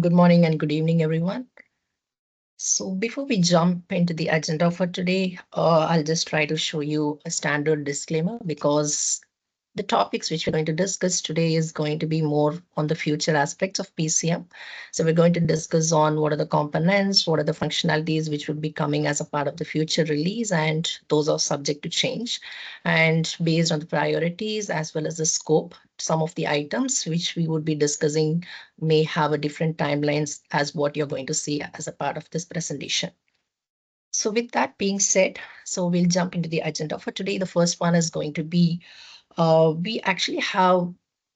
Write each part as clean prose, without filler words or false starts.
Good morning and good evening, everyone. So before we jump into the agenda for today, I'll just try to show you a standard disclaimer because the topics which we're going to discuss today is going to be more on the future aspects of PCM. So we're going to discuss on what are the components, what are the functionalities which would be coming as a part of the future release, and those are subject to change. And based on the priorities as well as the scope, some of the items which we would be discussing may have a different timelines as what you're going to see as a part of this presentation. So with that being said, so we'll jump into the agenda for today. The first one is going to be we actually have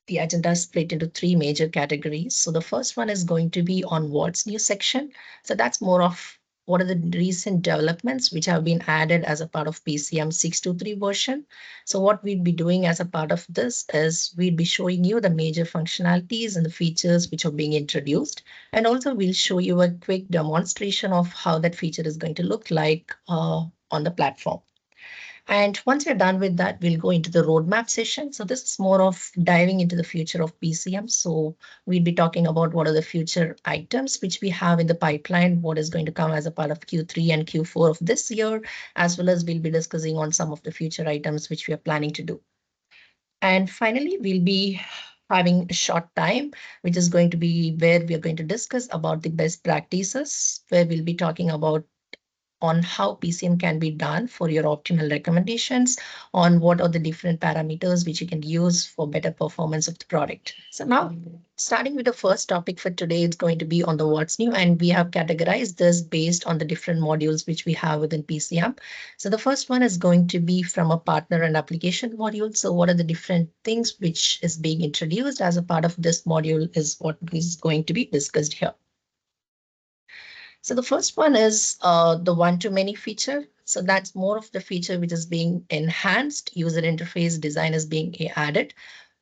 the agenda split into three major categories. So the first one is going to be on what's new section. So that's more of what are the recent developments which have been added as a part of PCM 623 version. So what we'd be doing as a part of this is we'd be showing you the major functionalities and the features which are being introduced. And also we'll show you a quick demonstration of how that feature is going to look like on the platform. And once we're done with that, we'll go into the roadmap session. So this is more of diving into the future of PCM. So we'll be talking about what are the future items which we have in the pipeline, what is going to come as a part of Q3 and Q4 of this year, as well as we'll be discussing on some of the future items which we are planning to do. And finally, we'll be having a short time, which is going to be where we are going to discuss about the best practices, where we'll be talking about on how PCM can be done for your optimal recommendations on what are the different parameters which you can use for better performance of the product. So now, starting with the first topic for today, it's going to be on the what's new, and we have categorized this based on the different modules which we have within PCM. So the first one is going to be from a partner and application module. So what are the different things which is being introduced as a part of this module is what is going to be discussed here. So the first one is the one-to-many feature. So that's more of the feature which is being enhanced. User interface design is being added,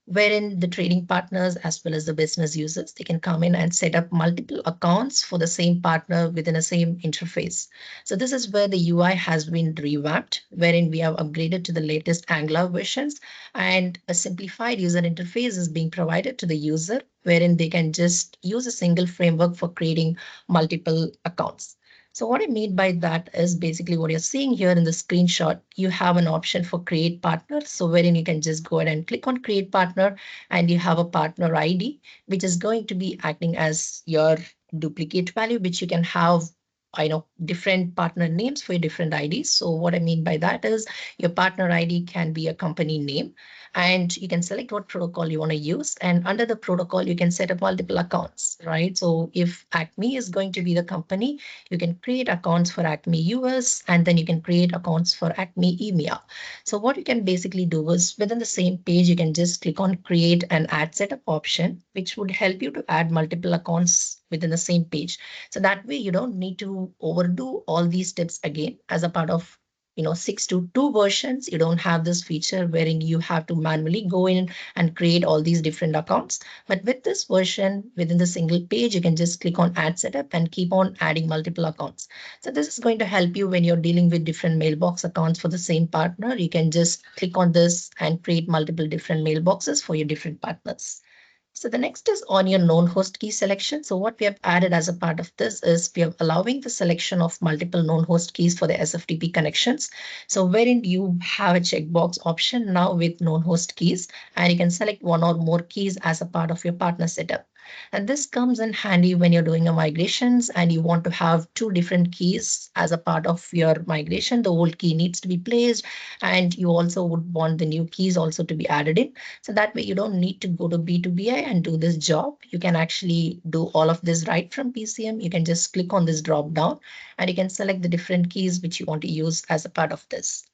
wherein the trading partners as well as the business users, they can come in and set up multiple accounts for the same partner within a same interface. So this is where the UI has been revamped, wherein we have upgraded to the latest Angular versions, and a simplified user interface is being provided to the user, wherein they can just use a single framework for creating multiple accounts. So what I mean by that is basically what you're seeing here in the screenshot. You have an option for create partner. So wherein you can just go ahead and click on create partner, and you have a partner ID, which is going to be acting as your duplicate value, which you can have, I know, different partner names for your different IDs. So what I mean by that is your partner ID can be a company name, and you can select what protocol you want to use. And under the protocol, you can set up multiple accounts, right? So if Acme is going to be the company, you can create accounts for Acme US, and then you can create accounts for Acme EMEA. So what you can basically do is within the same page, you can just click on create and add setup option, which would help you to add multiple accounts within the same page. So that way you don't need to overdo all these steps again. As a part of 6.2 versions, you don't have this feature wherein you have to manually go in and create all these different accounts. But with this version, within the single page, you can just click on add setup and keep on adding multiple accounts. So this is going to help you when you're dealing with different mailbox accounts for the same partner. You can just click on this and create multiple different mailboxes for your different partners. So the next is on your known host key selection. So what we have added as a part of this is we are allowing the selection of multiple known host keys for the SFTP connections. So wherein you have a checkbox option now with known host keys, and you can select one or more keys as a part of your partner setup. And this comes in handy when you're doing a migrations and you want to have two different keys as a part of your migration. The old key needs to be placed, and you also would want the new keys also to be added in. So that way you don't need to go to B2BI and do this job. You can actually do all of this right from PCM. You can just click on this drop down and you can select the different keys which you want to use as a part of this.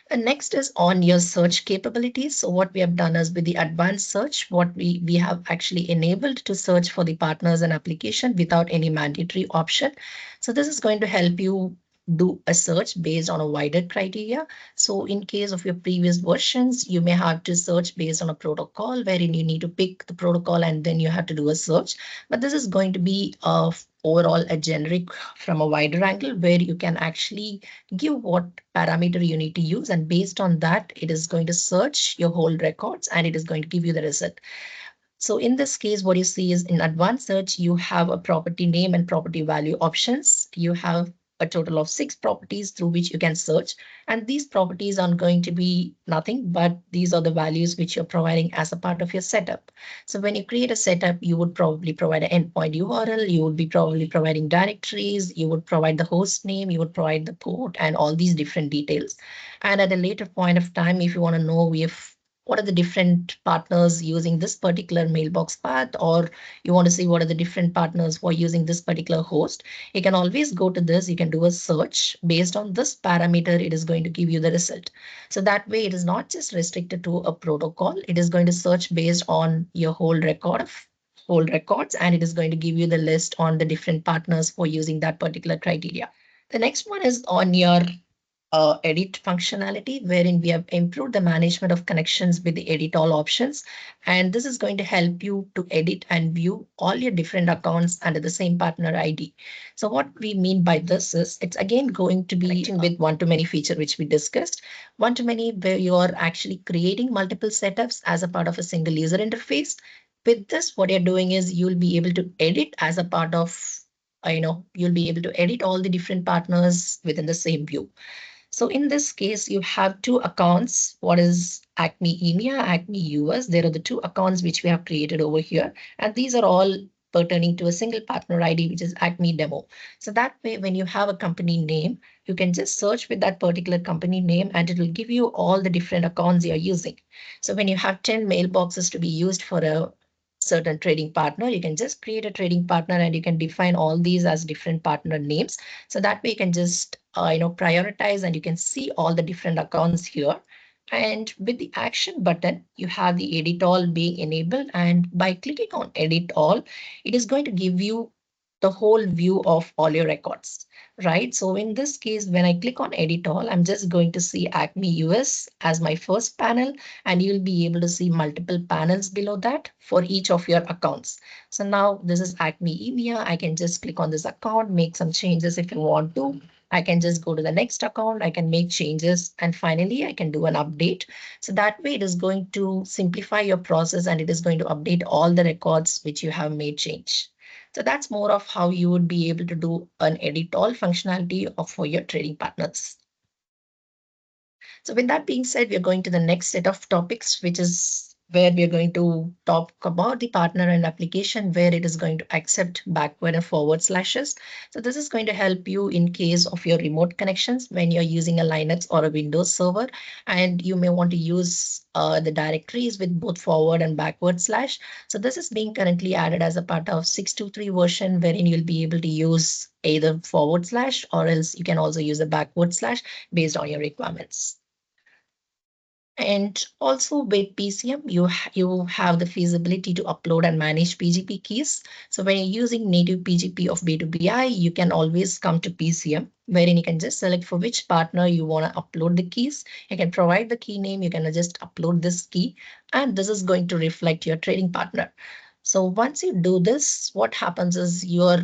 And next is on your search capabilities. So what we have done is with the advanced search, what we have actually enabled to search for the partners and application without any mandatory option. So this is going to help you do a search based on a wider criteria. So in case of your previous versions, you may have to search based on a protocol wherein you need to pick the protocol and then you have to do a search. But this is going to be overall a generic from a wider angle where you can actually give what parameter you need to use, and based on that, it is going to search your whole records and it is going to give you the result. So in this case, what you see is in advanced search, you have a property name and property value options. You have a total of 6 properties through which you can search. And these properties are going to be nothing, but these are the values which you're providing as a part of your setup. So when you create a setup, you would probably provide an endpoint URL, you would be probably providing directories, you would provide the host name, you would provide the port and all these different details. And at a later point of time, if you want to know if what are the different partners using this particular mailbox path, or you want to see what are the different partners who are using this particular host, you can always go to this. You can do a search based on this parameter. It is going to give you the result. So that way it is not just restricted to a protocol. It is going to search based on your whole record of whole records, and it is going to give you the list on the different partners for using that particular criteria. The next one is on your edit functionality, wherein we have improved the management of connections with the edit all options. And this is going to help you to edit and view all your different accounts under the same partner ID. So what we mean by this is it's again going to be with one-to-many feature, which we discussed. One-to-many, where you are actually creating multiple setups as a part of a single user interface. With this, what you're doing is you'll be able to edit as a part of, you'll be able to edit all the different partners within the same view. So in this case, you have 2 accounts. What is Acme EMEA, Acme US? There are the 2 accounts which we have created over here. And these are all pertaining to a single partner ID, which is Acme Demo. So that way, when you have a company name, you can just search with that particular company name and it will give you all the different accounts you're using. So when you have 10 mailboxes to be used for a certain trading partner, you can just create a trading partner and you can define all these as different partner names. So that way you can just prioritize and you can see all the different accounts here. And with the action button, you have the edit all being enabled. And by clicking on edit all, it is going to give you the whole view of all your records, right? So in this case, when I click on edit all, I'm just going to see Acme US as my first panel, and you'll be able to see multiple panels below that for each of your accounts. So now this is Acme EMEA. I can just click on this account, make some changes if you want to. I can just go to the next account. I can make changes, and finally I can do an update. So that way it is going to simplify your process and it is going to update all the records which you have made change. So that's more of how you would be able to do an edit all functionality for your trading partners. So with that being said, we are going to the next set of topics, which is where we are going to talk about the partner and application, where it is going to accept backward and forward slashes. So this is going to help you in case of your remote connections when you're using a Linux or a Windows server, and you may want to use the directories with both forward and backward slash. So this is being currently added as a part of 6.2.3 version, wherein you'll be able to use either forward slash or else you can also use a backward slash based on your requirements. And also with PCM, you have the feasibility to upload and manage PGP keys. So when you're using native PGP of B2BI, you can always come to PCM, wherein you can just select for which partner you want to upload the keys. You can provide the key name. You can just upload this key, and this is going to reflect your trading partner. So once you do this, what happens is your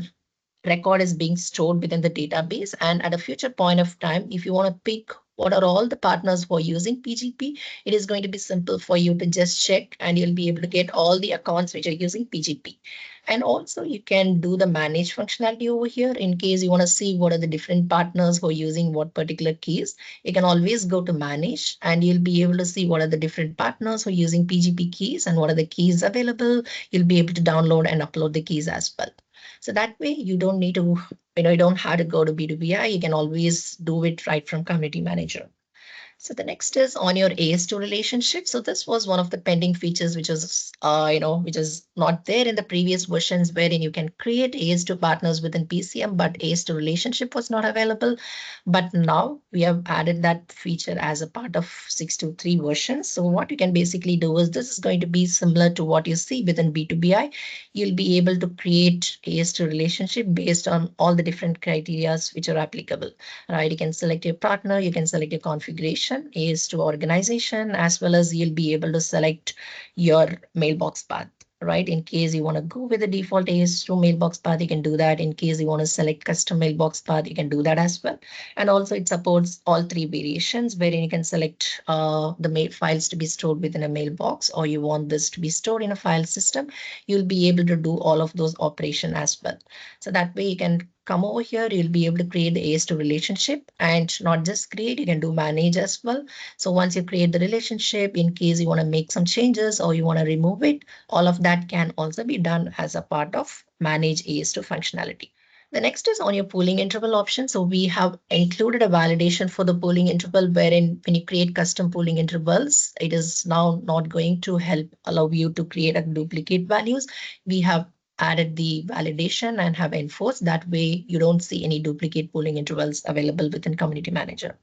record is being stored within the database. And at a future point of time, if you want to pick what are all the partners who are using PGP, it is going to be simple for you to just check and you'll be able to get all the accounts which are using PGP. And also you can do the manage functionality over here in case you want to see what are the different partners who are using what particular keys. You can always go to manage and you'll be able to see what are the different partners who are using PGP keys and what are the keys available. You'll be able to download and upload the keys as well. So that way you don't need to, you don't have to go to B2BI. You can always do it right from Community Manager. So the next is on your AS2 relationship. So this was one of the pending features which was, which is not there in the previous versions, wherein you can create AS2 partners within PCM, but AS2 relationship was not available. But now we have added that feature as a part of 6.2.3 version. So what you can basically do is this is going to be similar to what you see within B2BI. You'll be able to create AS2 relationship based on all the different criteria which are applicable, right? You can select your partner, you can select your configuration is to organization, as well as you'll be able to select your mailbox path. right? In case you want to go with the default AS2 mailbox path, you can do that. In case you want to select custom mailbox path, you can do that as well. And also it supports all three variations wherein you can select the mail files to be stored within a mailbox, or you want this to be stored in a file system. You'll be able to do all of those operation as well. So that way you can come over here, you'll be able to create the AS2 relationship, and not just create, you can do manage as well. So once you create the relationship, in case you want to make some changes or you want to remove it, all of that can also be done as a part of manage AS2 functionality. The next is on your pooling interval option. So we have included a validation for the pooling interval wherein when you create custom pooling intervals, it is now not going to help allow you to create a duplicate values. We have added the validation and have enforced that way you don't see any duplicate pooling intervals available within Community Manager.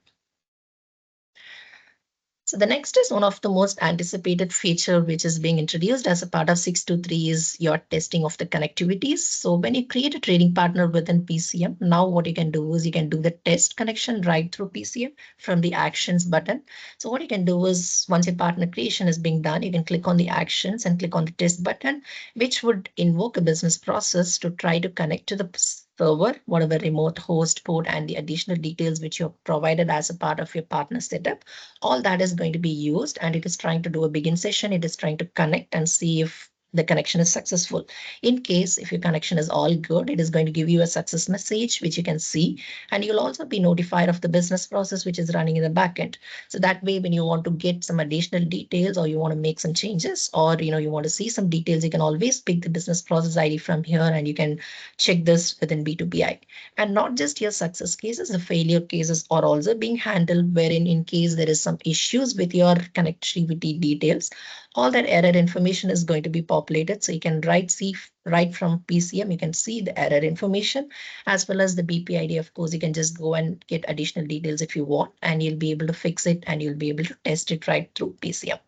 So the next is one of the most anticipated feature which is being introduced as a part of 623 is your testing of the connectivities. So when you create a trading partner within PCM, now what you can do is you can do the test connection right through PCM from the actions button. So what you can do is once your partner creation is being done, you can click on the actions and click on the test button, which would invoke a business process to try to connect to the server, whatever remote host port and the additional details which you have provided as a part of your partner setup. All that is going to be used, and it is trying to do a begin session. It is trying to connect and see if the connection is successful. In case if your connection is all good, it is going to give you a success message which you can see, and you'll also be notified of the business process which is running in the backend. So that way when you want to get some additional details or you want to make some changes, or you want to see some details, you can always pick the business process ID from here and you can check this within B2BI. And not just your success cases, the failure cases are also being handled, wherein in case there is some issues with your connectivity details, all that error information is going to be populated. So you can see right from PCM, you can see the error information as well as the BPID. Of course, you can just go and get additional details if you want, and you'll be able to fix it and you'll be able to test it right through PCM.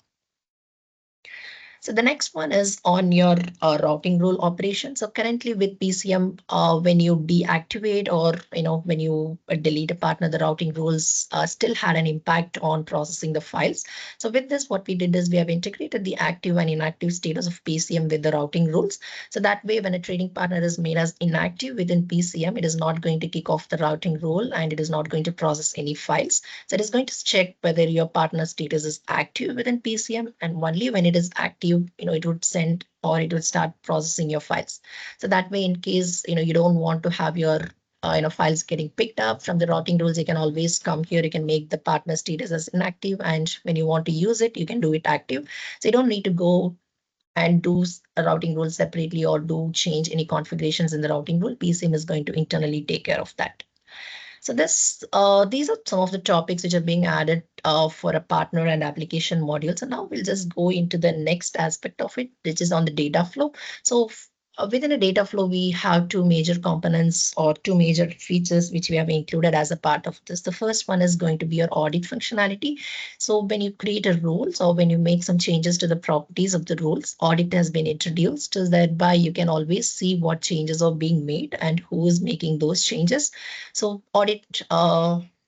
So the next one is on your routing rule operation. So currently with PCM, when you deactivate or when you delete a partner, the routing rules still had an impact on processing the files. So with this, what we did is we have integrated the active and inactive status of PCM with the routing rules. So that way, when a trading partner is made as inactive within PCM, it is not going to kick off the routing rule and it is not going to process any files. So it is going to check whether your partner status is active within PCM, and only when it is active, it would send or it would start processing your files. So that way, in case, you don't want to have your files getting picked up from the routing rules, you can always come here. You can make the partner status as inactive, and when you want to use it, you can do it active. So you don't need to go and do a routing rule separately or do change any configurations in the routing rule. PCM is going to internally take care of that. So these are some of the topics which are being added for a partner and application module. So now we'll just go into the next aspect of it, which is on the data flow. So within a data flow, we have two major components or two major features which we have included as a part of this. The first one is going to be your audit functionality. So when you create a rules or when you make some changes to the properties of the rules, audit has been introduced, so thereby you can always see what changes are being made and who is making those changes. So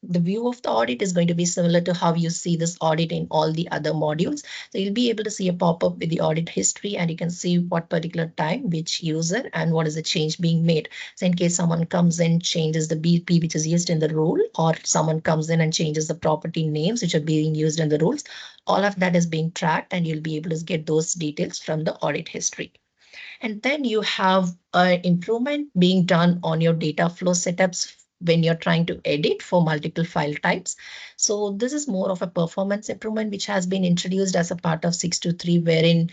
the view of the audit is going to be similar to how you see this audit in all the other modules. So you'll be able to see a pop-up with the audit history, and you can see what particular time, which user, and what is the change being made. So in case someone comes in, changes the BP which is used in the rule, or someone comes in and changes the property names which are being used in the rules, all of that is being tracked, and you'll be able to get those details from the audit history. And then you have an improvement being done on your data flow setups when you're trying to edit for multiple file types. So this is more of a performance improvement which has been introduced as a part of 623, wherein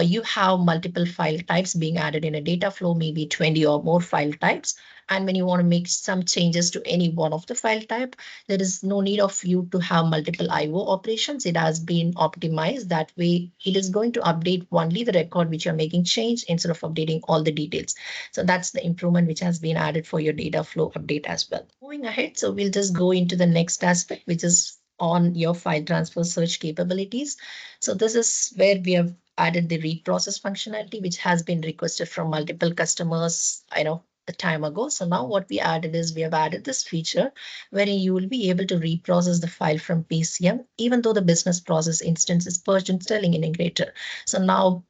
you have multiple file types being added in a data flow, maybe 20 or more file types. And when you want to make some changes to any one of the file type, there is no need of you to have multiple IO operations. It has been optimized that way. It is going to update only the record which you're making change instead of updating all the details. So that's the improvement which has been added for your data flow update as well. Moving ahead, so we'll just go into the next aspect, which is on your file transfer search capabilities. So this is where we have added the read process functionality, which has been requested from multiple customers, a time ago. So now what we added is we have added this feature wherein you will be able to reprocess the file from PCM, even though the business process instance is purged installing integrator. So now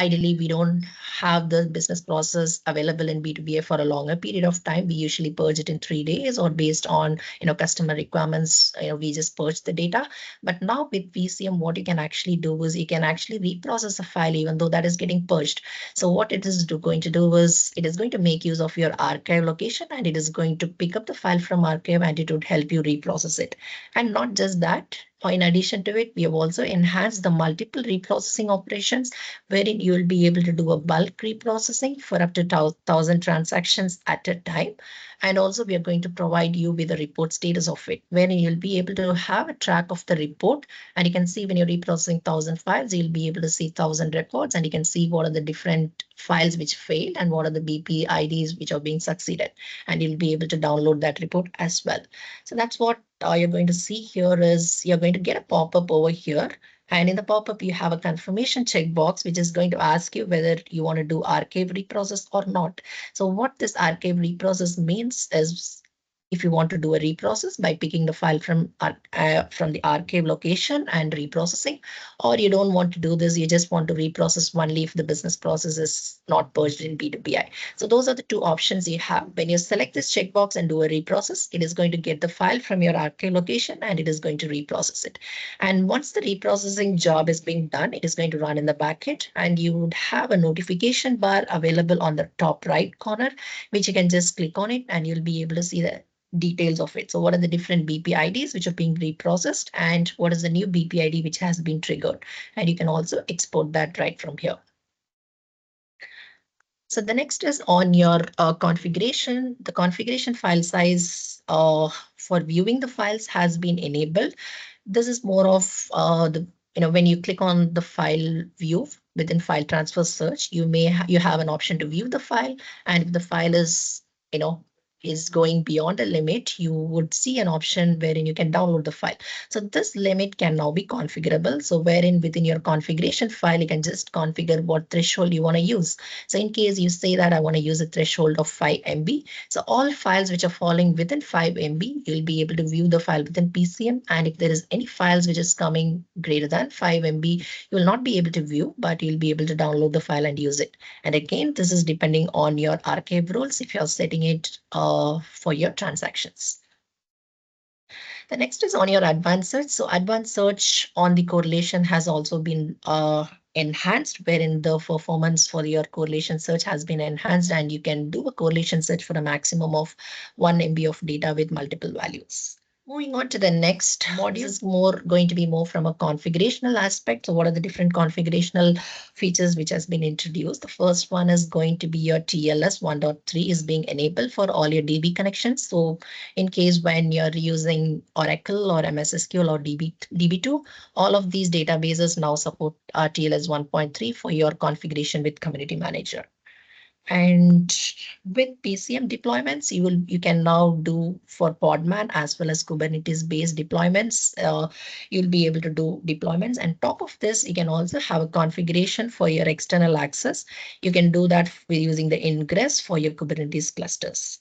ideally we don't have the business process available in B2BA for a longer period of time. We usually purge it in 3 days or based on customer requirements. We just purge the data. But now with PCM, what you can actually do is you can actually reprocess a file even though that is getting purged. So what it is going to do is it is going to make use of your archive location, and it is going to pick up the file from archive and it would help you reprocess it. And not just that, in addition to it, we have also enhanced the multiple reprocessing operations wherein you will be able to do a bulk reprocessing for up to 1,000 transactions at a time. And also we are going to provide you with a report status of it, wherein you'll be able to have a track of the report. And you can see when you're reprocessing 1,000 files, you'll be able to see 1,000 records, and you can see what are the different files which failed and what are the BP IDs which are being succeeded. And you'll be able to download that report as well. So that's what you're going to see here is you're going to get a pop-up over here. And in the pop-up, you have a confirmation checkbox, which is going to ask you whether you want to do archive reprocess or not. So what this archive reprocess means is if you want to do a reprocess by picking the file from the archive location and reprocessing, or you don't want to do this, you just want to reprocess only if the business process is not purged in B2BI. So those are the two options you have. When you select this checkbox and do a reprocess, it is going to get the file from your archive location and it is going to reprocess it. And once the reprocessing job is being done, it is going to run in the backend, and you would have a notification bar available on the top right corner, which you can just click on it and you'll be able to see the details of it. So what are the different BP IDs which are being reprocessed and what is the new BP ID which has been triggered. And you can also export that right from here. So the next is on your configuration. The configuration file size for viewing the files has been enabled. This is more of when you click on the file view within file transfer search, you have an option to view the file, and if the file is is going beyond a limit, you would see an option wherein you can download the file. So this limit can now be configurable. So wherein within your configuration file, you can just configure what threshold you want to use. So in case you say that I want to use a threshold of 5 MB, so all files which are falling within 5 MB, you'll be able to view the file within PCM. And if there is any files which is coming greater than 5 MB, you will not be able to view, but you'll be able to download the file and use it. And again, this is depending on your archive rules if you're setting it for your transactions. The next is on your advanced search. So advanced search on the correlation has also been enhanced, wherein the performance for your correlation search has been enhanced, and you can do a correlation search for a maximum of 1 MB of data with multiple values. Moving on to the next module is going to be more from a configurational aspect. So what are the different configurational features which has been introduced? The first one is going to be your TLS 1.3 is being enabled for all your DB connections. So in case when you're using Oracle or MS SQL or DB2, all of these databases now support TLS 1.3 for your configuration with Community Manager. And with PCM deployments, you can now do for Podman as well as Kubernetes based deployments. You'll be able to do deployments. And top of this, you can also have a configuration for your external access. You can do that using the ingress for your Kubernetes clusters.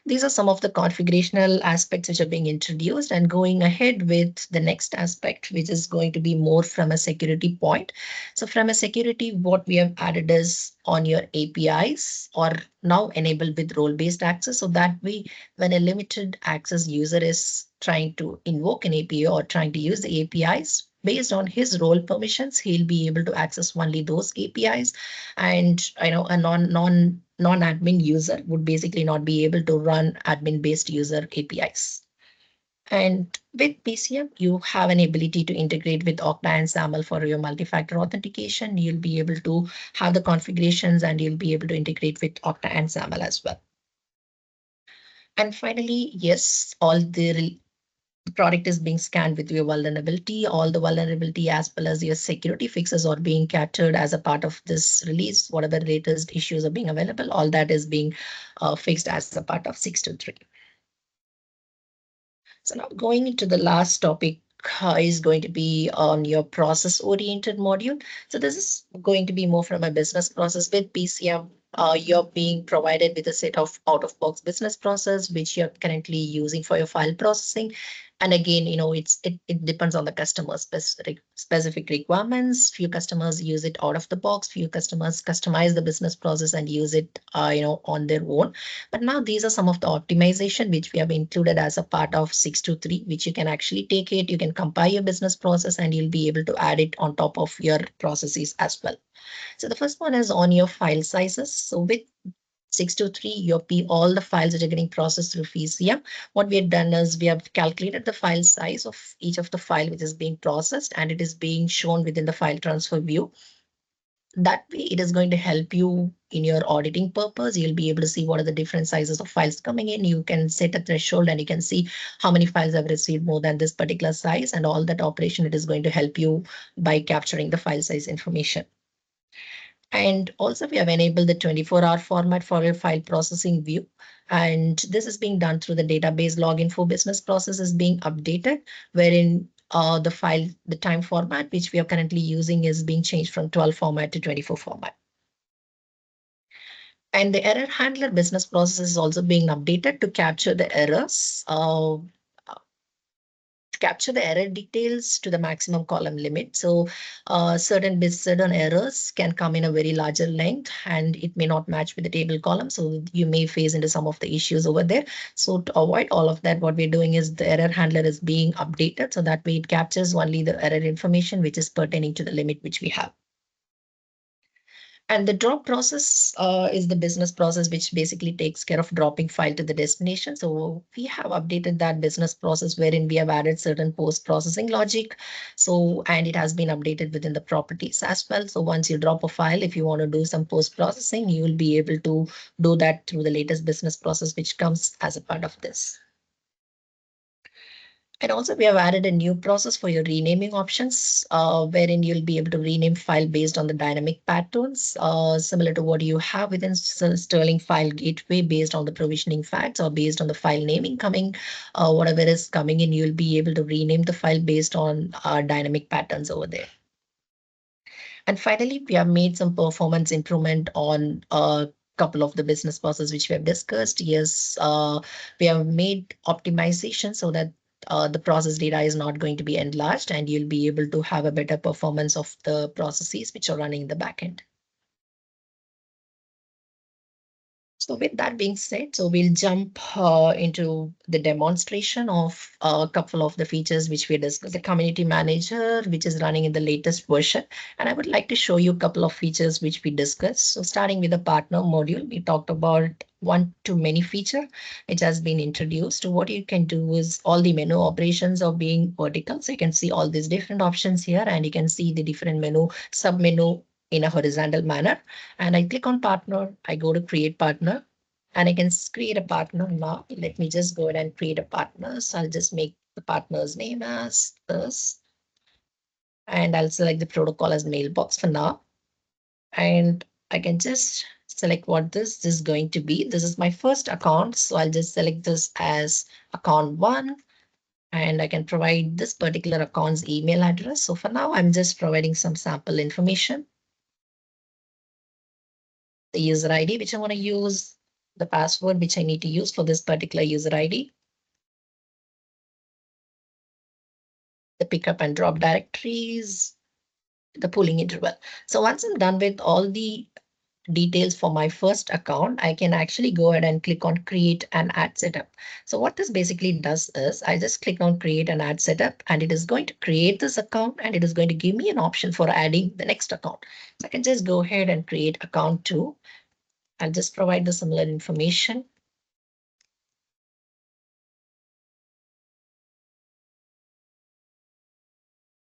These are some of the configurational aspects which are being introduced, and going ahead with the next aspect, which is going to be more from a security point. So from a security, what we have added is on your APIs are now enabled with role-based access. So that way, when a limited access user is trying to invoke an API or trying to use the APIs, based on his role permissions, he'll be able to access only those APIs, and a non-admin user would basically not be able to run admin-based user APIs. And with PCM, you have an ability to integrate with Okta and SAML for your multi-factor authentication. You'll be able to have the configurations, and you'll be able to integrate with Okta and SAML as well. And finally, yes, all the product is being scanned with your vulnerability. All the vulnerability as well as your security fixes are being captured as a part of this release. Whatever latest issues are being available, all that is being fixed as a part of 6.2.3. So now going into the last topic is going to be on your process-oriented module. So this is going to be more from a business process. With PCM, you're being provided with a set of out-of-box business process, which you're currently using for your file processing. And again, it depends on the customer specific requirements. Few customers use it out of the box, few customers customize the business process and use it on their own. But now these are some of the optimization which we have included as a part of 623, which you can actually take it, you can compile your business process, and you'll be able to add it on top of your processes as well. So the first one is on your file sizes. So with 623, your all the files that are getting processed through PCM. What we have done is we have calculated the file size of each of the file which is being processed, and it is being shown within the file transfer view. That way, it is going to help you in your auditing purpose. You'll be able to see what are the different sizes of files coming in. You can set a threshold and you can see how many files have received more than this particular size, and all that operation, it is going to help you by capturing the file size information. And also we have enabled the 24-hour format for your file processing view. And this is being done through the database login for business process is being updated, wherein the time format, which we are currently using, is being changed from 12 format to 24 format. And the error handler business process is also being updated to capture the errors. Capture the error details to the maximum column limit. So certain errors can come in a very larger length and it may not match with the table column. So you may face into some of the issues over there. So to avoid all of that, what we're doing is the error handler is being updated. So that way it captures only the error information which is pertaining to the limit which we have. And the drop process is the business process which basically takes care of dropping file to the destination. So we have updated that business process wherein we have added certain post-processing logic. So, and it has been updated within the properties as well. So once you drop a file, if you want to do some post-processing, you will be able to do that through the latest business process which comes as a part of this. And also we have added a new process for your renaming options, wherein you'll be able to rename file based on the dynamic patterns, similar to what you have within Sterling File Gateway based on the provisioning facts or based on the file naming coming, whatever is coming in, you'll be able to rename the file based on dynamic patterns over there. And finally, we have made some performance improvement on a couple of the business processes which we have discussed. Yes, we have made optimization so that the process data is not going to be enlarged and you'll be able to have a better performance of the processes which are running in the backend. So with that being said, so we'll jump into the demonstration of a couple of the features which we discussed. The community manager, which is running in the latest version. And I would like to show you a couple of features which we discussed. So starting with the partner module, we talked about one-to-many feature, which has been introduced. So what you can do is all the menu operations are being vertical. So you can see all these different options here, and you can see the different menu, sub-menu in a horizontal manner. And I click on partner, I go to create partner, and I can create a partner now. Let me just go ahead and create a partner. So I'll just make the partner's name as this, and I'll select the protocol as mailbox for now. And I can just select what this is going to be. This is my first account, so I'll just select this as account 1. And I can provide this particular account's email address. So for now, I'm just providing some sample information. The user ID, which I want to use, the password, which I need to use for this particular user ID, the pickup and drop directories, the pooling interval. So once I'm done with all the details for my first account, I can actually go ahead and click on create and add setup. So what this basically does is I just click on create and add setup, and it is going to create this account and it is going to give me an option for adding the next account. So I can just go ahead and create account 2. I'll just provide the similar information.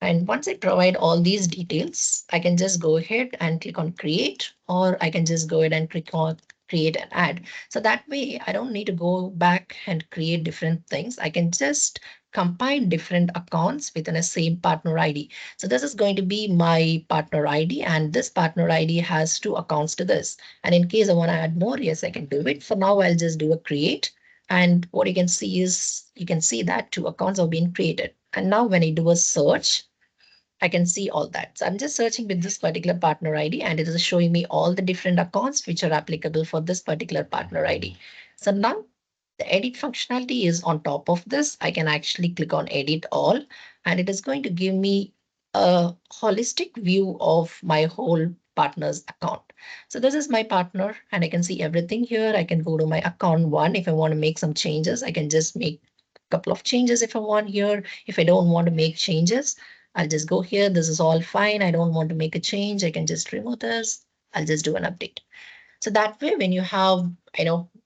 And once I provide all these details, I can just go ahead and click on create, or I can just go ahead and click on create and add. So that way I don't need to go back and create different things. I can just combine different accounts within a same partner ID. So this is going to be my partner ID, and this partner ID has 2 accounts to this. And in case I want to add more, yes, I can do it. For now, I'll just do a create. And what you can see is you can see that 2 accounts are being created. And now when I do a search, I can see all that. So I'm just searching with this particular partner ID, and it is showing me all the different accounts which are applicable for this particular partner ID. So now The edit functionality is on top of this. I can actually click on edit all, and it is going to give me a holistic view of my whole partner's account. So this is my partner and I can see everything here. I can go to my account one. If I want to make some changes, I can just make a couple of changes if I want here. If I don't want to make changes, I'll just go here. This is all fine. I don't want to make a change. I can just remove this. I'll just do an update. So that way, when you have,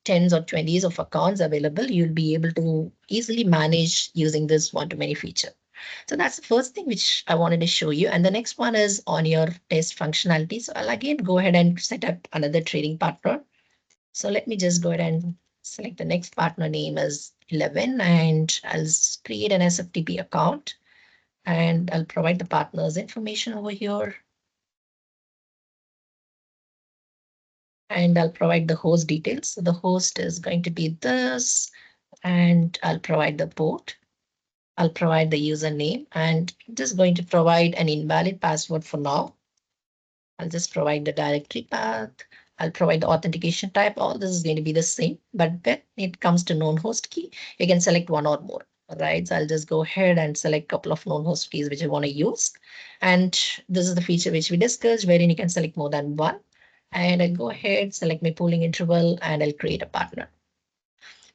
tens or twenties of accounts available, you'll be able to easily manage using this one-to-many feature. So that's the first thing which I wanted to show you. And the next one is on your test functionality. So I'll again go ahead and set up another trading partner. So let me just go ahead and select the next partner name as 11 and I'll create an SFTP account and I'll provide the partner's information over here. And I'll provide the host details. So the host is going to be this, and I'll provide the port. I'll provide the username and just going to provide an invalid password for now. I'll just provide the directory path. I'll provide the authentication type. All this is going to be the same, but when it comes to known host key, you can select one or more. Right, so I'll just go ahead and select a couple of known host keys which I want to use. And this is the feature which we discussed, wherein you can select more than one. And I'll go ahead, select my polling interval, and I'll create a partner.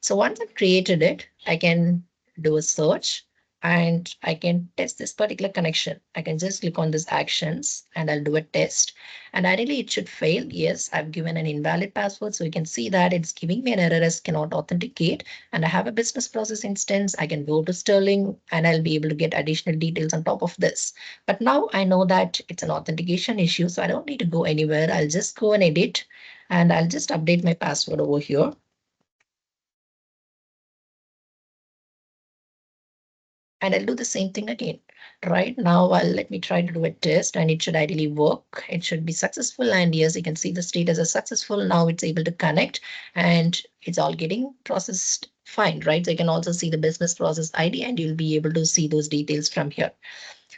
So once I've created it, I can do a search and I can test this particular connection. I can just click on this actions and I'll do a test. And ideally it should fail. Yes, I've given an invalid password. So you can see that it's giving me an error as cannot authenticate. And I have a business process instance. I can go to Sterling and I'll be able to get additional details on top of this. But now I know that it's an authentication issue. So I don't need to go anywhere. I'll just go and edit and I'll just update my password over here. And I'll do the same thing again. Right now, let me try to do a test and it should ideally work. It should be successful. And yes, you can see the status as successful. Now it's able to connect and it's all getting processed fine, right? So you can also see the business process ID and you'll be able to see those details from here.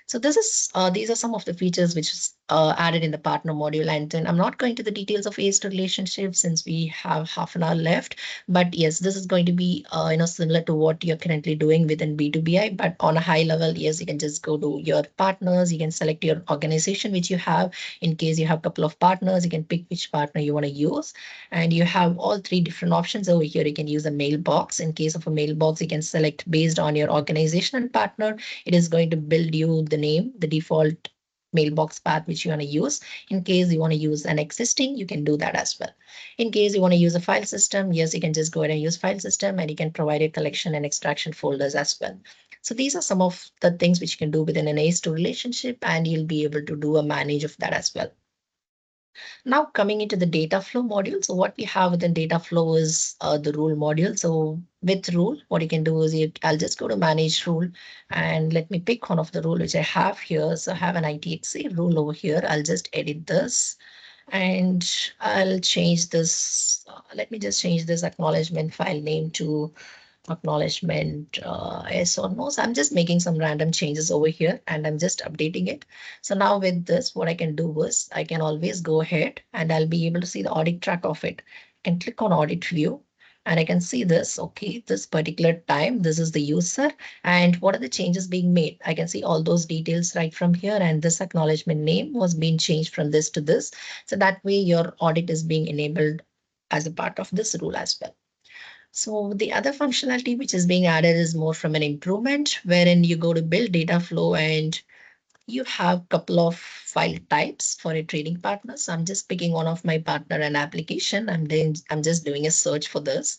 So these are some of the features which is added in the partner module. And then I'm not going to the details of ACE relationship since we have half an hour left. But yes, this is going to be similar to what you're currently doing within B2BI. But on a high level, yes, you can just go to your partners. You can select your organization which you have. In case you have a couple of partners, you can pick which partner you want to use. And you have all three different options over here. You can use a mailbox. In case of a mailbox, you can select based on your organization and partner. It is going to build you the name, the default mailbox path which you want to use. In case you want to use an existing, you can do that as well. In case you want to use a file system, yes, you can just go ahead and use file system and you can provide a collection and extraction folders as well. So these are some of the things which you can do within an ACE2 relationship and you'll be able to do a manage of that as well. Now coming into the data flow module. So what we have within data flow is the rule module. So with rule, what you can do is I'll just go to manage rule and let me pick one of the rule which I have here. So I have an ITXA rule over here. I'll just edit this and I'll change this. Let me just change this acknowledgement file name to acknowledgement yes or no. So I'm just making some random changes over here and I'm just updating it. So now with this, what I can do is I can always go ahead and I'll be able to see the audit track of it. I can click on audit view and I can see this. Okay, this particular time, this is the user and what are the changes being made. I can see all those details right from here and this acknowledgement name was being changed from this to this. So that way your audit is being enabled as a part of this rule as well. So the other functionality which is being added is more from an improvement wherein you go to build data flow and you have a couple of file types for a trading partner. So I'm just picking one of my partner and application. I'm just doing a search for this.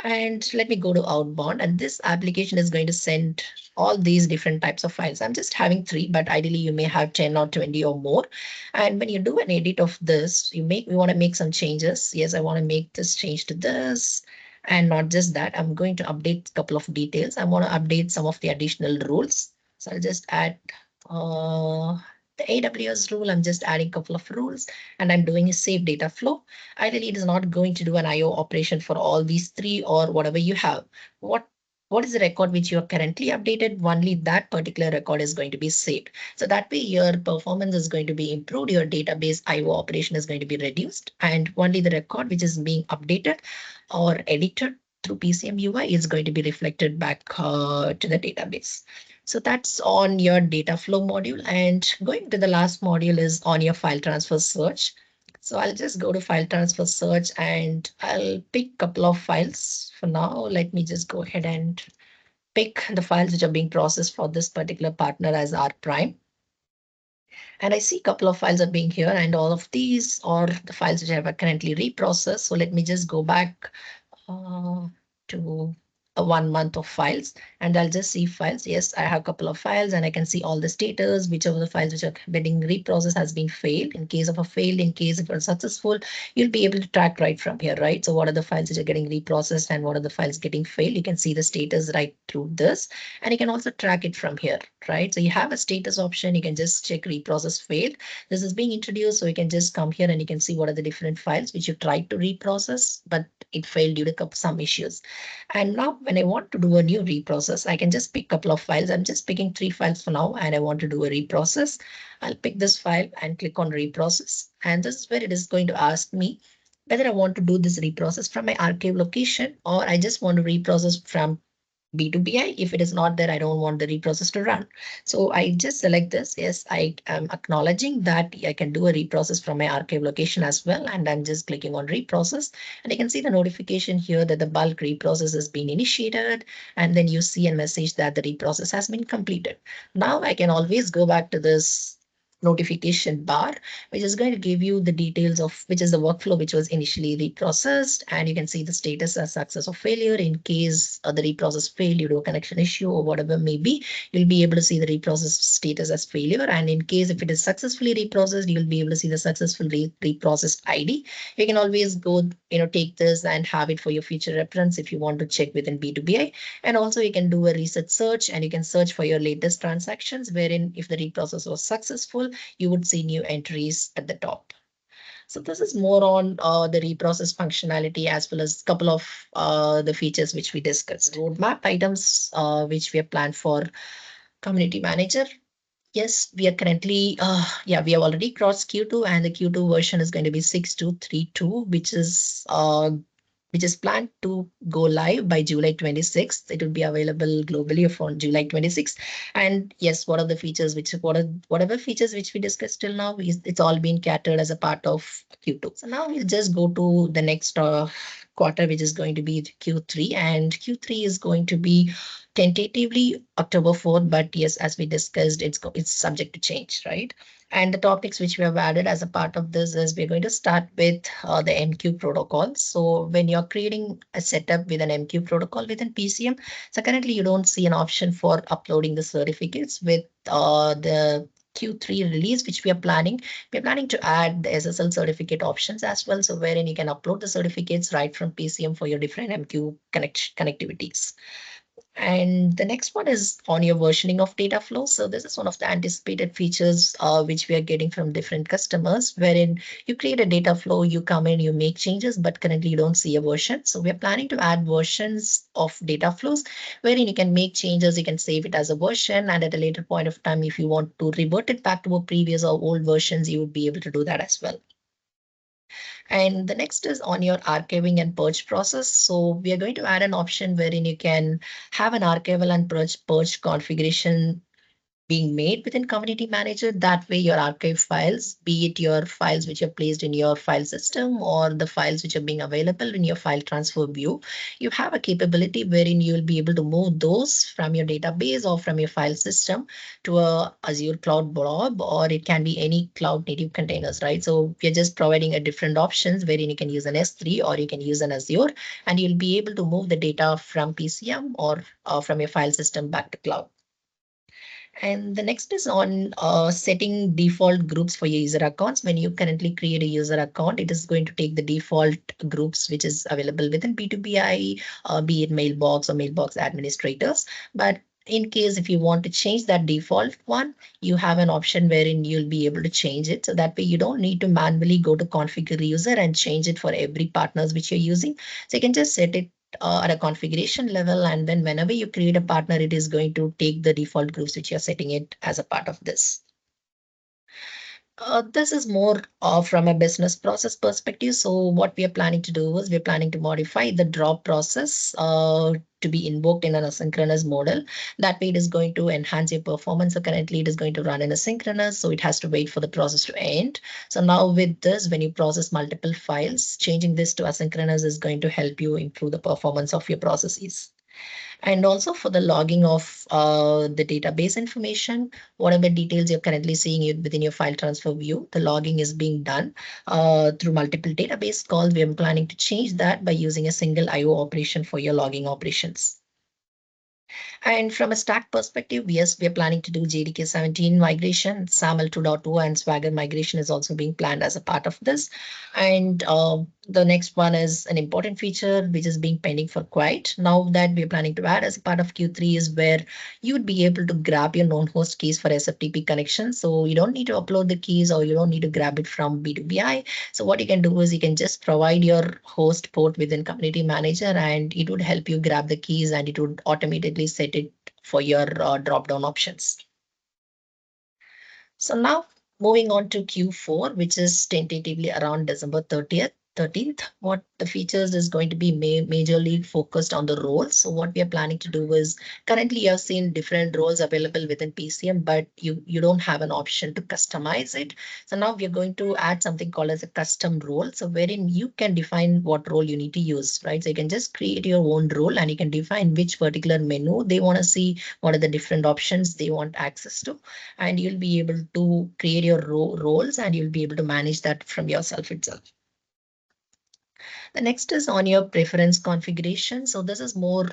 And let me go to outbound. And this application is going to send all these different types of files. I'm just having three, but ideally you may have 10 or 20 or more. And when you do an edit of this, we want to make some changes. Yes, I want to make this change to this. And not just that, I'm going to update a couple of details. I want to update some of the additional rules. So I'll just add the AWS rule. I'm just adding a couple of rules and I'm doing a save data flow. Ideally, it is not going to do an IO operation for all these three or whatever you have. What is the record which you are currently updated? Only that particular record is going to be saved. So that way your performance is going to be improved. Your database IO operation is going to be reduced and only the record which is being updated or edited through PCM UI is going to be reflected back to the database. So that's on your data flow module. And going to the last module is on your file transfer search. So I'll just go to file transfer search and I'll pick a couple of files for now. Let me just go ahead and pick the files which are being processed for this particular partner as R prime. And I see a couple of files are being here, and all of these are the files which I have currently reprocessed. So let me just go back uh, to a 1 month of files, and I'll just see files. Yes, I have a couple of files and I can see all the status, whichever the files which are getting reprocessed has been failed. In case of a failed, in case if it's successful, you'll be able to track right from here, right? So what are the files which are getting reprocessed and what are the files getting failed? You can see the status right through this, and you can also track it from here, right? So you have a status option. You can just check reprocess failed. This is being introduced, so you can just come here and you can see what are the different files which you tried to reprocess, but it failed due to some issues. And now when I want to do a new reprocess, I can just pick a couple of files. I'm just picking 3 files for now, and I want to do a reprocess. I'll pick this file and click on reprocess. And this is where it is going to ask me whether I want to do this reprocess from my archive location or I just want to reprocess from B2BI. If it is not there, I don't want the reprocess to run. So I just select this. Yes, I am acknowledging that I can do a reprocess from my archive location as well. And I'm just clicking on reprocess. And you can see the notification here that the bulk reprocess has been initiated. And then you see a message that the reprocess has been completed. Now I can always go back to this notification bar, which is going to give you the details of which is the workflow which was initially reprocessed. And you can see the status as success or failure. In case the reprocess failed due to a connection issue or whatever may be, you'll be able to see the reprocess status as failure. And in case if it is successfully reprocessed, you'll be able to see the successfully reprocessed ID. You can always go, take this and have it for your future reference if you want to check within B2BI. And also you can do a reset search and you can search for your latest transactions, wherein if the reprocess was successful, you would see new entries at the top. So this is more on the reprocess functionality as well as a couple of the features which we discussed. Roadmap items which we have planned for Community Manager. Yes, we are currently, we have already crossed Q2 and the Q2 version is going to be 6.2.3.2, which is planned to go live by July 26th. It will be available globally on July 26th. And yes, what are the features whatever features which we discussed till now, it's all been catered as a part of Q2. So now we'll just go to the next quarter, which is going to be Q3, and Q3 is going to be tentatively October 4th, but yes, as we discussed, it's subject to change, right? And the topics which we have added as a part of this is we're going to start with the MQ protocol. So when you're creating a setup with an MQ protocol within PCM, so currently you don't see an option for uploading the certificates. With the Q3 release, which we're planning to add the SSL certificate options as well. So wherein you can upload the certificates right from PCM for your different MQ connectivities. And the next one is on your versioning of data flow. So this is one of the anticipated features which we are getting from different customers, wherein you create a data flow, you come in, you make changes, but currently you don't see a version. So we're planning to add versions of data flows, wherein you can make changes, you can save it as a version, and at a later point of time, if you want to revert it back to a previous or old versions, you would be able to do that as well. And the next is on your archiving and purge process. So we are going to add an option wherein you can have an archival and purge configuration being made within Community Manager. That way your archive files, be it your files which are placed in your file system or the files which are being available in your file transfer view, you have a capability wherein you will be able to move those from your database or from your file system to a Azure Cloud Blob, or it can be any cloud native containers, right? So we're just providing a different options wherein you can use an S3 or you can use an Azure, and you'll be able to move the data from PCM or from your file system back to cloud. And the next is on setting default groups for your user accounts. When you currently create a user account, it is going to take the default groups which is available within B2BI, be it mailbox or mailbox administrators. But in case if you want to change that default one, you have an option wherein you'll be able to change it. So that way you don't need to manually go to configure user and change it for every partners which you're using. So you can just set it at a configuration level, and then whenever you create a partner, it is going to take the default groups which you're setting it as a part of this. This is more from a business process perspective. So what we are planning to do is we're planning to modify the drop process to be invoked in an asynchronous model. That way it is going to enhance your performance. So currently it is going to run in asynchronous, so it has to wait for the process to end. So now with this, when you process multiple files, changing this to asynchronous is going to help you improve the performance of your processes. And also for the logging of the database information, whatever details you're currently seeing within your file transfer view, the logging is being done through multiple database calls. We are planning to change that by using a single IO operation for your logging operations. And from a stack perspective, yes, we are planning to do JDK 17 migration, SAML 2.0, and Swagger migration is also being planned as a part of this. And the next one is an important feature which is being pending for quite. Now that we're planning to add as a part of Q3 is where you would be able to grab your known host keys for SFTP connection. So you don't need to upload the keys or you don't need to grab it from B2BI. So what you can do is you can just provide your host port within Community Manager and it would help you grab the keys and it would automatically set it for your drop-down options. So now moving on to Q4, which is tentatively around December 30th. 13th, what the features is going to be majorly focused on the roles. So what we are planning to do is currently you have seen different roles available within PCM, but you don't have an option to customize it. So now we are going to add something called as a custom role. So wherein you can define what role you need to use, right? So you can just create your own role and you can define which particular menu they want to see, what are the different options they want access to, and you'll be able to create your roles and you'll be able to manage that from yourself itself. The next is on your preference configuration. So this is more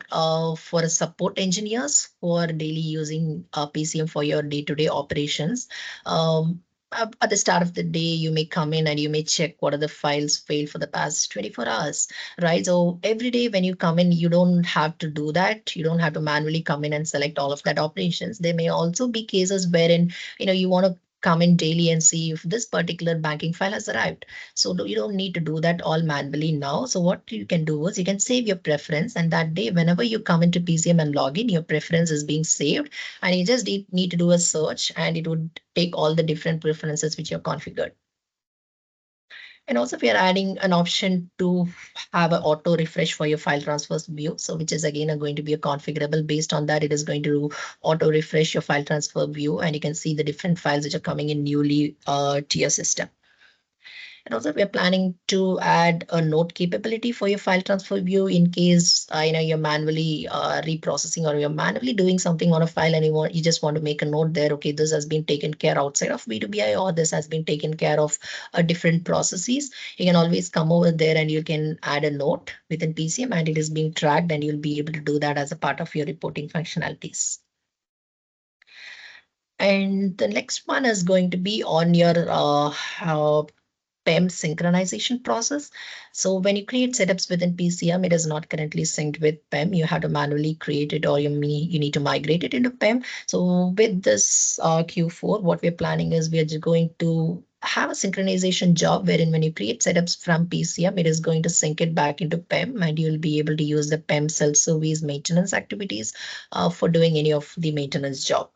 for support engineers who are daily using PCM for your day-to-day operations. At the start of the day, you may come in and you may check what are the files failed for the past 24 hours, right? So every day when you come in, you don't have to do that. You don't have to manually come in and select all of that operations. There may also be cases wherein, you want to come in daily and see if this particular banking file has arrived. So you don't need to do that all manually now. So what you can do is you can save your preference and that day, whenever you come into PCM and log in, your preference is being saved and you just need to do a search and it would take all the different preferences which you've configured. And also we are adding an option to have an auto refresh for your file transfers view. So which is again going to be a configurable. Based on that, it is going to auto refresh your file transfer view and you can see the different files which are coming in newly to your system. And also we are planning to add a note capability for your file transfer view in case you're manually reprocessing or you're manually doing something on a file and you just want to make a note there. Okay, this has been taken care outside of B2BI or this has been taken care of different processes. You can always come over there and you can add a note within PCM and it is being tracked and you'll be able to do that as a part of your reporting functionalities. And the next one is going to be on your PEM synchronization process. So when you create setups within PCM, it is not currently synced with PEM. You have to manually create it or you need to migrate it into PEM. So with this Q4, what we're planning is we're just going to have a synchronization job wherein when you create setups from PCM, it is going to sync it back into PEM and you'll be able to use the PEM self-service maintenance activities for doing any of the maintenance job.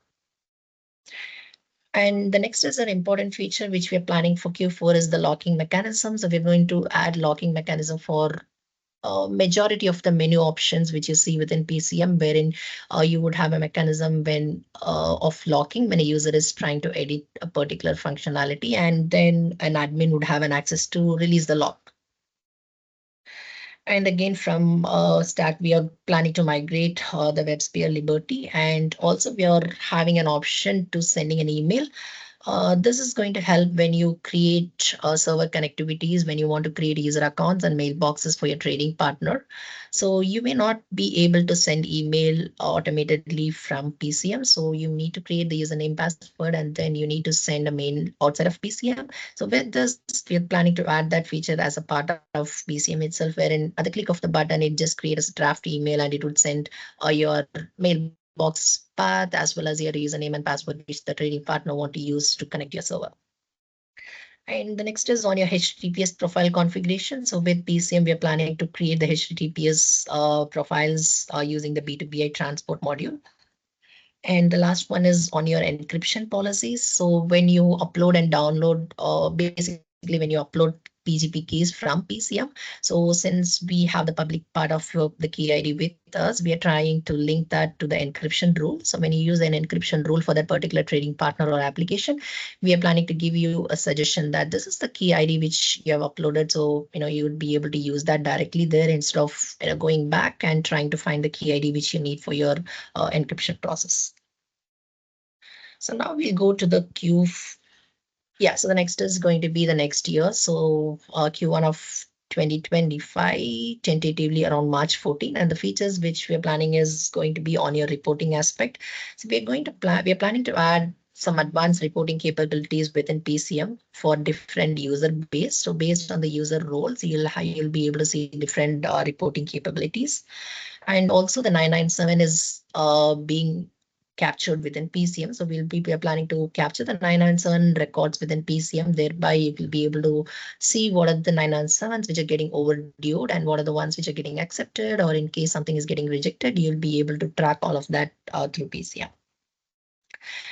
And the next is an important feature which we are planning for Q4 is the locking mechanism. So we're going to add locking mechanism for majority of the menu options which you see within PCM, wherein you would have a mechanism when of locking when a user is trying to edit a particular functionality, and then an admin would have an access to release the lock. And again, from Stack, we are planning to migrate the WebSphere Liberty, and also we are having an option to sending an email. This is going to help when you create server connectivities, when you want to create user accounts and mailboxes for your trading partner. So you may not be able to send email automatically from PCM. So you need to create the username password and then you need to send a mail outside of PCM. So with this, we're planning to add that feature as a part of PCM itself, wherein at the click of the button, it just creates a draft email and it would send your mailbox path as well as your username and password which the trading partner want to use to connect your server. And the next is on your HTTPS profile configuration. So with PCM, we are planning to create the HTTPS profiles using the B2BI transport module. And the last one is on your encryption policies. So when you upload and download, basically when you upload PGP keys from PCM, so since we have the public part of the key ID with us, we are trying to link that to the encryption rule. So when you use an encryption rule for that particular trading partner or application, we are planning to give you a suggestion that this is the key ID which you have uploaded. So you would be able to use that directly there instead of going back and trying to find the key ID which you need for your encryption process. So now we'll go to the Q. Yeah, so the next is going to be the next year. So Q1 of 2025, tentatively around March 14. And the features which we're planning is going to be on your reporting aspect. So we're planning to add some advanced reporting capabilities within PCM for different user base. So based on the user roles, you'll be able to see different reporting capabilities. And also the 997 is being captured within PCM. So we are planning to capture the 997 records within PCM. Thereby, you will be able to see what are the 997s which are getting overdue and what are the ones which are getting accepted, or in case something is getting rejected, you'll be able to track all of that through PCM.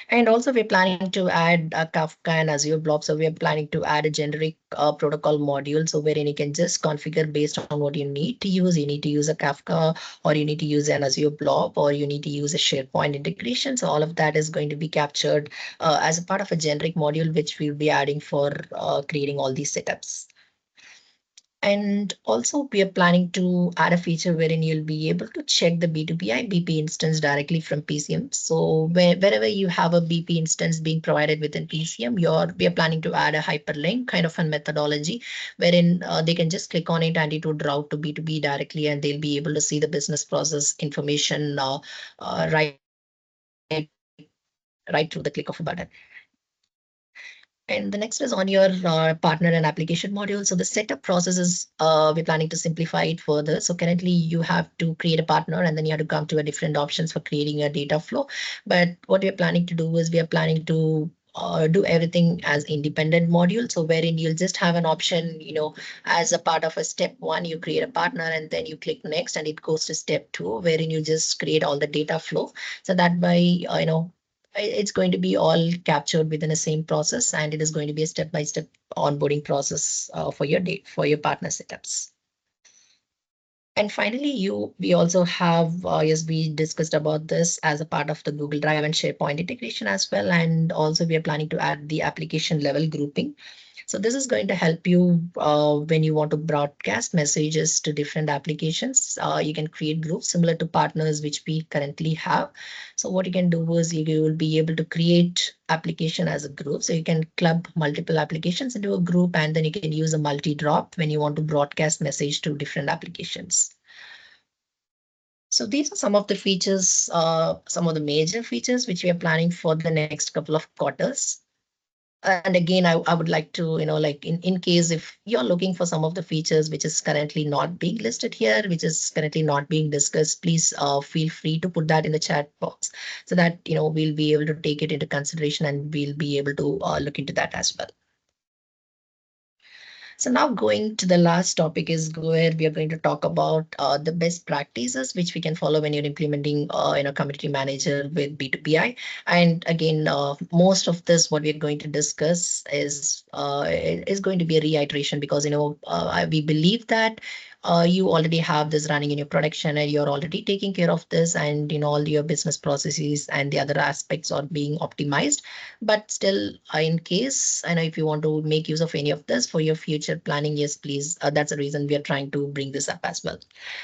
And also we're planning to add a Kafka and Azure Blob. So we're planning to add a generic protocol module. So wherein you can just configure based on what you need to use. You need to use a Kafka, or you need to use an Azure Blob, or you need to use a SharePoint integration. So all of that is going to be captured as a part of a generic module, which we'll be adding for creating all these setups. And also we are planning to add a feature wherein you'll be able to check the B2BI BP instance directly from PCM. So wherever you have a BP instance being provided within PCM, we are planning to add a hyperlink kind of a methodology wherein they can just click on it and it would route to B2B directly, and they'll be able to see the business process information right through the click of a button. And the next is on your partner and application module. So the setup process is we're planning to simplify it further. So currently you have to create a partner and then you have to come to a different options for creating a data flow. But what we're planning to do is we are planning to do everything as independent module. So wherein you'll just have an option, as a part of a step one, you create a partner and then you click next and it goes to step two, wherein you just create all the data flow. So that by, it's going to be all captured within the same process, and it is going to be a step-by-step onboarding process for your partner setups. And finally, we also have, yes, we discussed about this as a part of the Google Drive and SharePoint integration as well. And also we are planning to add the application level grouping. So this is going to help you when you want to broadcast messages to different applications. You can create groups similar to partners which we currently have. So what you can do is you will be able to create application as a group. So you can club multiple applications into a group, and then you can use a multi-drop when you want to broadcast message to different applications. So these are some of the features, some of the major features which we are planning for the next couple of quarters. And again, I would like to, like in case if you're looking for some of the features which is currently not being listed here, which is currently not being discussed, please feel free to put that in the chat box so that, we'll be able to take it into consideration and we'll be able to look into that as well. So now going to the last topic is where we are going to talk about the best practices which we can follow when you're implementing community manager with B2BI. And again, most of this what we're going to discuss is going to be a reiteration because we believe that you already have this running in your production and you're already taking care of this, and all your business processes and the other aspects are being optimized. But still, in case I know if you want to make use of any of this for your future planning, yes, please. That's the reason we are trying to bring this up as well.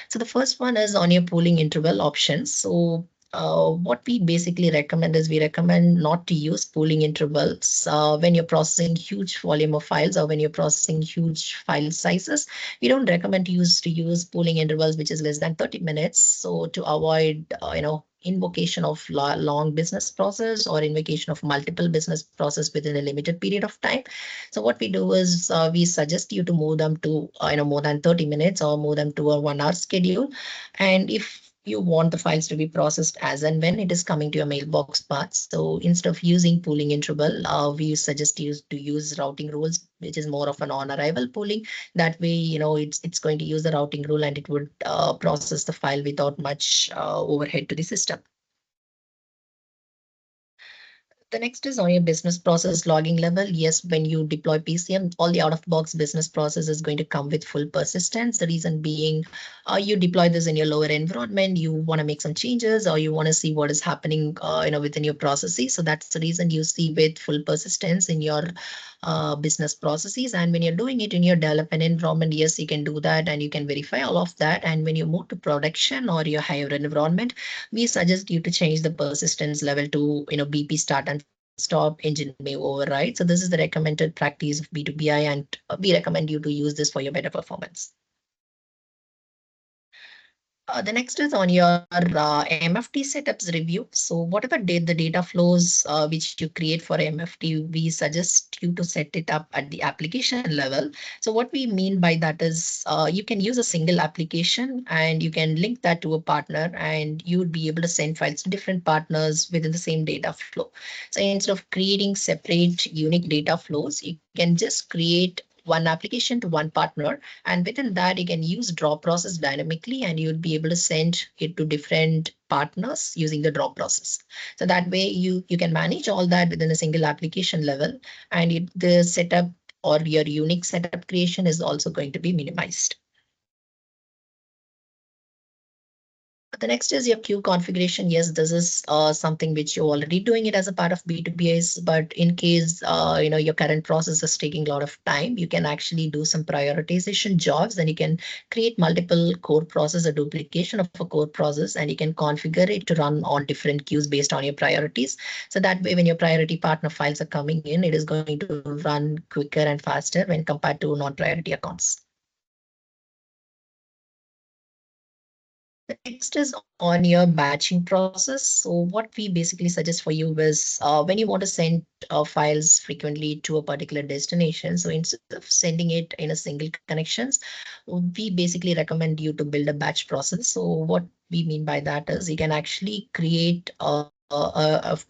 So the first one is on your pooling interval options. So what we basically recommend is we recommend not to use pooling intervals when you're processing huge volume of files or when you're processing huge file sizes. We don't recommend to use pooling intervals which is less than 30 minutes. So to avoid, invocation of long business process or invocation of multiple business process within a limited period of time. So what we do is we suggest you to move them to more than 30 minutes or move them to a 1 hour schedule. And if you want the files to be processed as and when it is coming to your mailbox path. So instead of using pooling interval, we suggest you to use routing rules, which is more of an on arrival pooling. That way, it's going to use the routing rule and it would process the file without much overhead to the system. The next is on your business process logging level. Yes, when you deploy PCM, all the out-of-box business process is going to come with full persistence. The reason being, you deploy this in your lower environment, you want to make some changes, or you want to see what is happening, within your processes. So that's the reason you see with full persistence in your business processes. And when you're doing it in your development environment, yes, you can do that and you can verify all of that. And when you move to production or your higher environment, we suggest you to change the persistence level to BP start and stop, engine may override. So this is the recommended practice of B2BI, and we recommend you to use this for your better performance. The next is on your MFT setups review. So whatever the data flows which you create for MFT, we suggest you to set it up at the application level. So what we mean by that is you can use a single application and you can link that to a partner, and you would be able to send files to different partners within the same data flow. So instead of creating separate unique data flows, you can just create one application to one partner, and within that you can use draw process dynamically, and you'll be able to send it to different partners using the draw process. So that way you can manage all that within a single application level, and the setup or your unique setup creation is also going to be minimized. The next is your queue configuration. Yes, this is something which you're already doing it as a part of B2Bs, but in case your current process is taking a lot of time, you can actually do some prioritization jobs, and you can create multiple core process, a duplication of a core process, and you can configure it to run on different queues based on your priorities. So that way, when your priority partner files are coming in, it is going to run quicker and faster when compared to non-priority accounts. The next is on your batching process. So what we basically suggest for you is when you want to send files frequently to a particular destination, so instead of sending it in a single connections, we basically recommend you to build a batch process. So what we mean by that is you can actually create a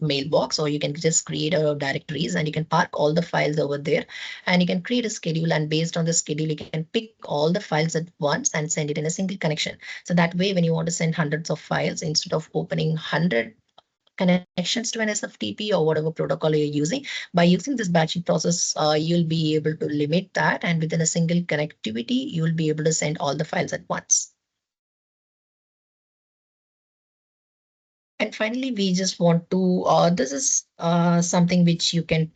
mailbox, or you can just create a directories, and you can park all the files over there, and you can create a schedule, and based on the schedule you can pick all the files at once and send it in a single connection. So that way, when you want to send hundreds of files, instead of opening 100 connections to an SFTP or whatever protocol you're using, by using this batching process, you'll be able to limit that. And within a single connectivity, you'll be able to send all the files at once. And finally, we just want to, this is something which you can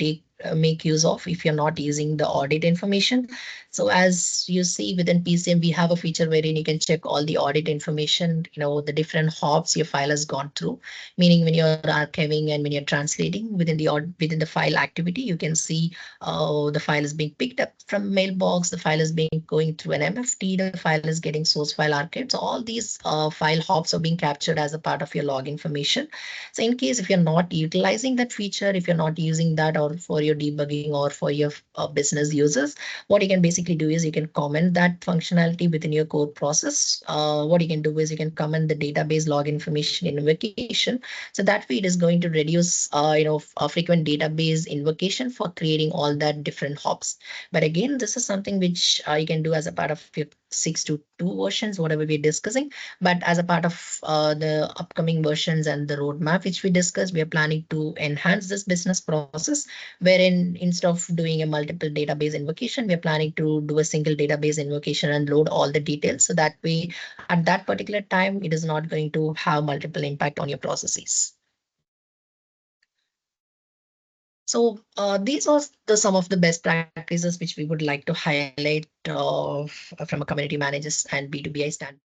make use of if you're not using the audit information. So as you see within PCM, we have a feature wherein you can check all the audit information, the different hops your file has gone through, meaning when you're archiving and when you're translating within the file activity, you can see the file is being picked up from mailbox, the file is being going through an MFT, the file is getting source file archived. So all these file hops are being captured as a part of your log information. So in case if you're not utilizing that feature, if you're not using that or for your debugging or for your business users, what you can basically do is you can comment that functionality within your code process. What you can do is you can comment the database log information invocation. So that way it is going to reduce a frequent database invocation for creating all that different hops. But again, this is something which you can do as a part of your 6.2 versions, whatever we're discussing. But as a part of the upcoming versions and the roadmap which we discussed, we are planning to enhance this business process, wherein instead of doing a multiple database invocation, we are planning to do a single database invocation and load all the details. So that way, at that particular time, it is not going to have multiple impact on your processes. So these are some of the best practices which we would like to highlight from a community managers and B2BI standpoint.